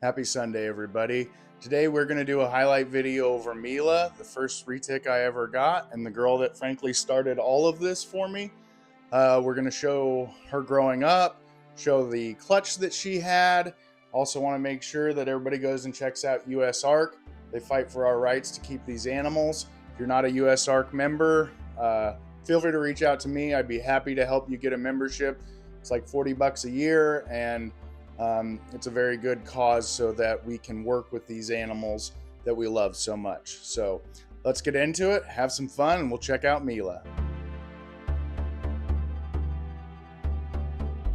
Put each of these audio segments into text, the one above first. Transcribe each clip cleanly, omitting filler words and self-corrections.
Happy Sunday, everybody. Today we're going to do a highlight video over Mila, the first retic I ever got, and the girl that frankly started all of this for me. We're going to show her growing up, show the clutch that she had. Also want to make sure that everybody goes and checks out US ARC. They fight for our rights to keep these animals. If you're not a US ARC member, feel free to reach out to me. I'd be happy to help you get a membership. It's like $40 a year, and it's a very good cause so that we can work with these animals that we love so much. So let's get into it, have some fun, and we'll check out Mila.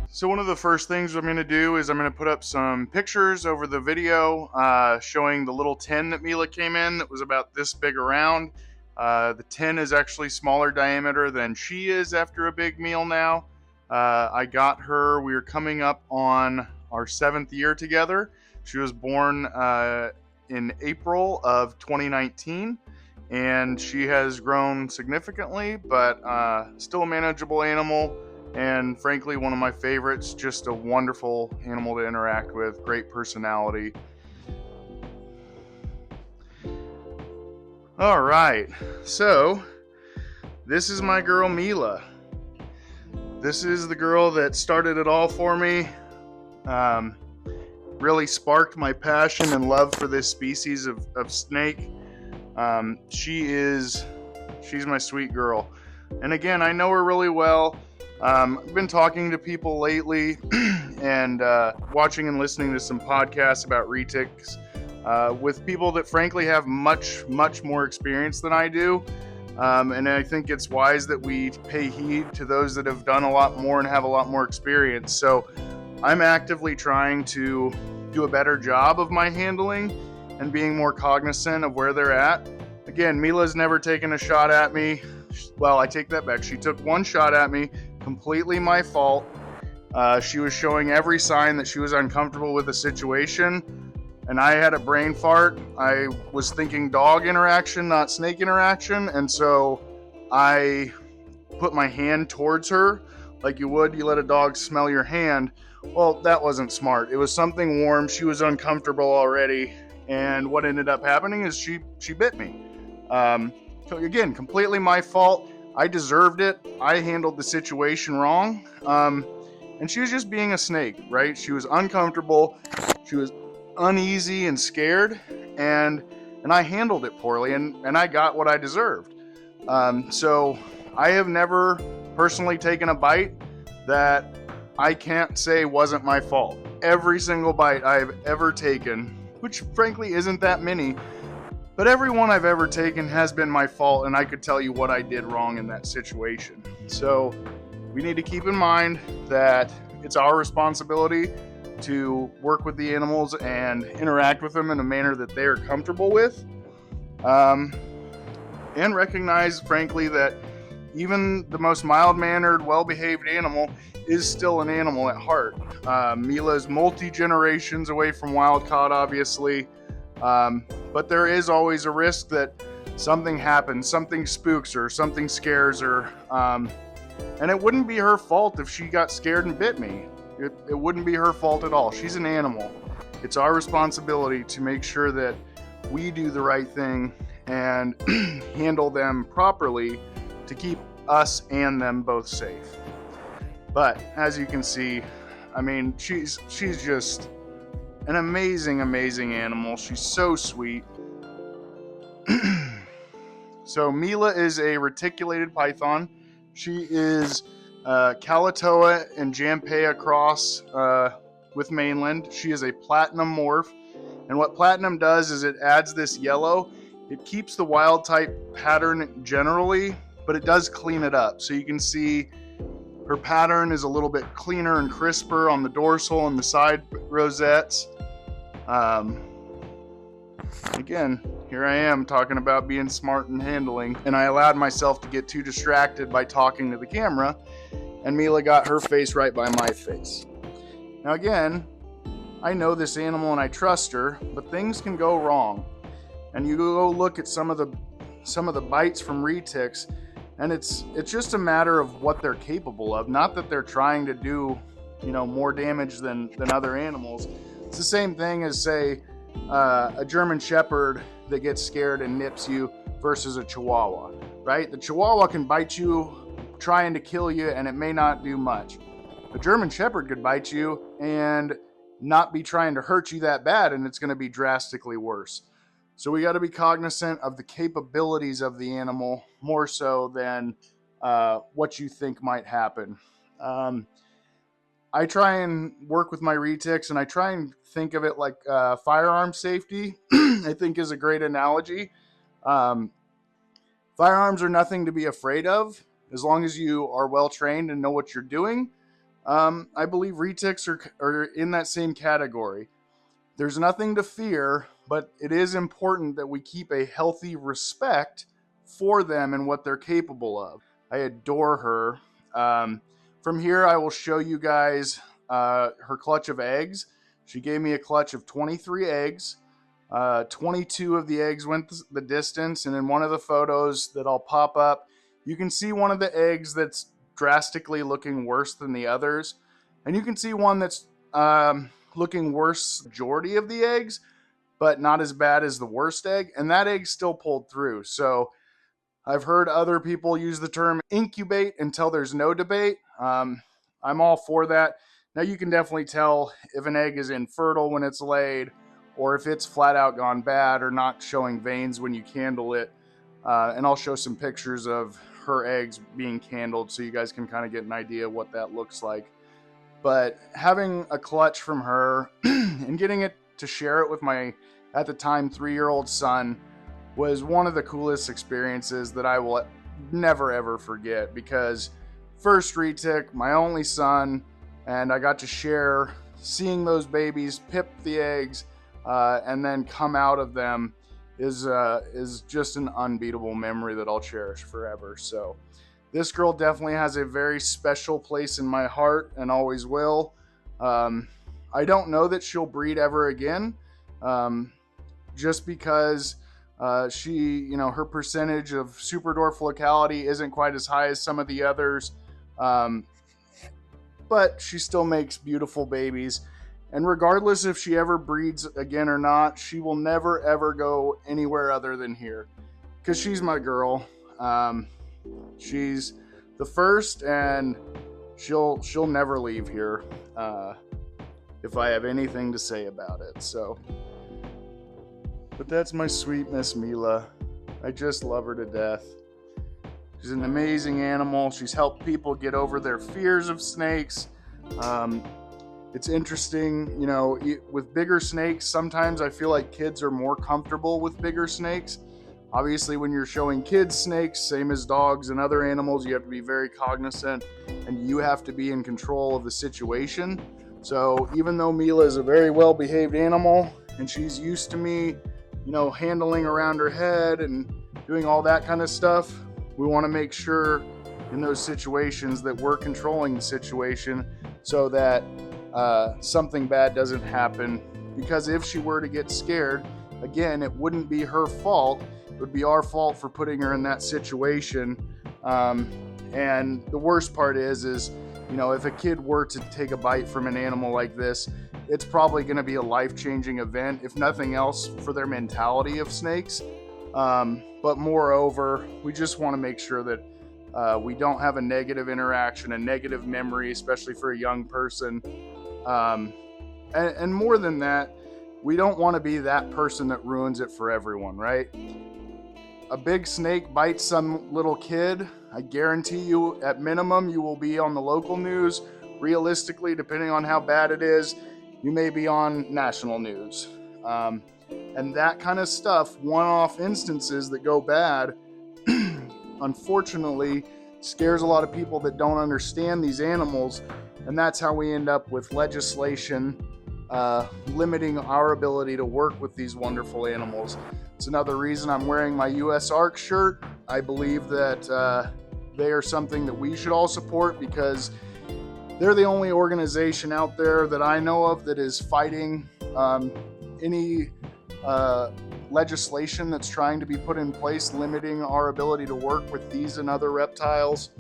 So one of the first things I'm going to do is I'm going to put up some pictures over the video showing the little tin that Mila came in that was about this big around. The tin is actually smaller diameter than she is after a big meal now. I got her, we were coming up on our 7th year together. She was born in April of 2019, and she has grown significantly, but still a manageable animal, and frankly one of my favorites. Just a wonderful animal to interact with, great personality. All right, so this is my girl Mila. This is the girl that started it all for me. Really sparked my passion and love for this species of snake. She's my sweet girl. And again, I know her really well. I've been talking to people lately and watching and listening to some podcasts about retics with people that frankly have much more experience than I do. And I think it's wise that we pay heed to those that have done a lot more and have a lot more experience. So I'm actively trying to do a better job of my handling and being more cognizant of where they're at. Again, Mila's never taken a shot at me. Well, I take that back. She took one shot at me, completely my fault. She was showing every sign that she was uncomfortable with the situation, and I had a brain fart. I was thinking dog interaction, not snake interaction, and so I put my hand towards her like you would. You let a dog smell your hand. Well, that wasn't smart. It was something warm. She was uncomfortable already, and what ended up happening is she bit me. So again, completely my fault. I deserved it. I handled the situation wrong, and she was just being a snake, right? She was uncomfortable. She was uneasy and scared, and I handled it poorly, and I got what I deserved. So I have never personally taken a bite that I can't say wasn't my fault. Every single bite I've ever taken, which frankly isn't that many, but every one I've ever taken has been my fault, and I could tell you what I did wrong in that situation. So we need to keep in mind that it's our responsibility to work with the animals and interact with them in a manner that they are comfortable with, and recognize, frankly, that even the most mild-mannered, well-behaved animal is still an animal at heart. Mila is multi-generations away from wild-caught, obviously, but there is always a risk that something happens, something spooks her, something scares her, and it wouldn't be her fault if she got scared and bit me. It wouldn't be her fault at all. She's an animal. It's our responsibility to make sure that we do the right thing and handle them properly to keep us and them both safe. But as you can see, I mean, she's just an amazing animal. She's so sweet. So Mila is a reticulated python. She is Calatoa and Jampea cross with mainland. She is a platinum morph, and what platinum does is it adds this yellow. It keeps the wild type pattern generally, but it does clean it up. So you can see her pattern is a little bit cleaner and crisper on the dorsal and the side rosettes. Again, here I am talking about being smart and handling, and I allowed myself to get too distracted by talking to the camera, and Mila got her face right by my face. Now again, I know this animal and I trust her, but things can go wrong. And you go look at some of the bites from retics, and it's just a matter of what they're capable of. Not that they're trying to do, more damage than other animals. It's the same thing as, say, a German Shepherd that gets scared and nips you versus a Chihuahua, right? The Chihuahua can bite you trying to kill you, and it may not do much. A German Shepherd could bite you and not be trying to hurt you that bad, and it's going to be drastically worse. So we got to be cognizant of the capabilities of the animal more so than what you think might happen. I try and work with my retics, and I try and think of it like firearm safety. I think is a great analogy. Firearms are nothing to be afraid of as long as you are well trained and know what you're doing. I believe retics are in that same category. There's nothing to fear, but it is important that we keep a healthy respect for them and what they're capable of. I adore her. From here, I will show you guys her clutch of eggs. She gave me a clutch of 23 eggs. 22 of the eggs went the distance, and in one of the photos that I'll pop up, you can see one of the eggs that's drastically looking worse than the others, and you can see one that's looking worse majority of the eggs, but not as bad as the worst egg, and that egg still pulled through. So I've heard other people use the term incubate until there's no debate. I'm all for that. Now you can definitely tell if an egg is infertile when it's laid, or if it's flat out gone bad or not showing veins when you candle it. And I'll show some pictures of her eggs being candled so you guys can kind of get an idea of what that looks like. But having a clutch from her and getting it to share it with my, at the time, 3-year-old son was one of the coolest experiences that I will never ever forget, because first retic, my only son, and I got to share seeing those babies pip the eggs and then come out of them is just an unbeatable memory that I'll cherish forever. So this girl definitely has a very special place in my heart and always will. I don't know that she'll breed ever again, just because her percentage of superdwarf locality isn't quite as high as some of the others, but she still makes beautiful babies. And regardless if she ever breeds again or not, she will never ever go anywhere other than here, because she's my girl. She's the first, and she'll never leave here if I have anything to say about it. So, but that's my sweet Miss Mila. I just love her to death. She's an amazing animal. She's helped people get over their fears of snakes. It's interesting, with bigger snakes, sometimes I feel like kids are more comfortable with bigger snakes. Obviously, when you're showing kids snakes, same as dogs and other animals, you have to be very cognizant, and you have to be in control of the situation. So even though Mila is a very well-behaved animal, and she's used to me, handling around her head and doing all that kind of stuff, we want to make sure in those situations that we're controlling the situation so that something bad doesn't happen. Because if she were to get scared, again, it wouldn't be her fault. It would be our fault for putting her in that situation. And the worst part is if a kid were to take a bite from an animal like this, it's probably going to be a life-changing event, if nothing else, for their mentality of snakes. But moreover, we just want to make sure that we don't have a negative interaction, a negative memory, especially for a young person. And more than that, we don't want to be that person that ruins it for everyone, right? A big snake bites some little kid, I guarantee you, at minimum, you will be on the local news. Realistically, depending on how bad it is, you may be on national news. And that kind of stuff, one-off instances that go bad, unfortunately, scares a lot of people that don't understand these animals. And that's how we end up with legislation limiting our ability to work with these wonderful animals. It's another reason I'm wearing my US ARC shirt. I believe that they are something that we should all support, because they're the only organization out there that I know of that is fighting any legislation that's trying to be put in place limiting our ability to work with these and other reptiles.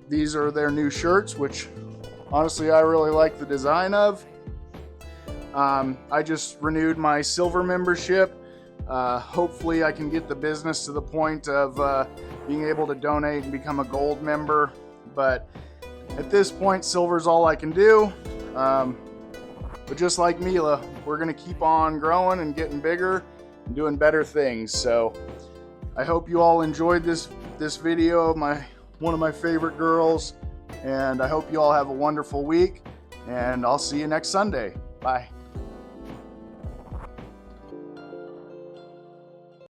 These are their new shirts, which honestly I really like the design of. I just renewed my silver membership. Hopefully I can get the business to the point of being able to donate and become a gold member. But at this point, silver's all I can do. But just like Mila, we're going to keep on growing and getting bigger and doing better things. So I hope you all enjoyed this video of one of my favorite girls. And I hope you all have a wonderful week. And I'll see you next Sunday. Bye.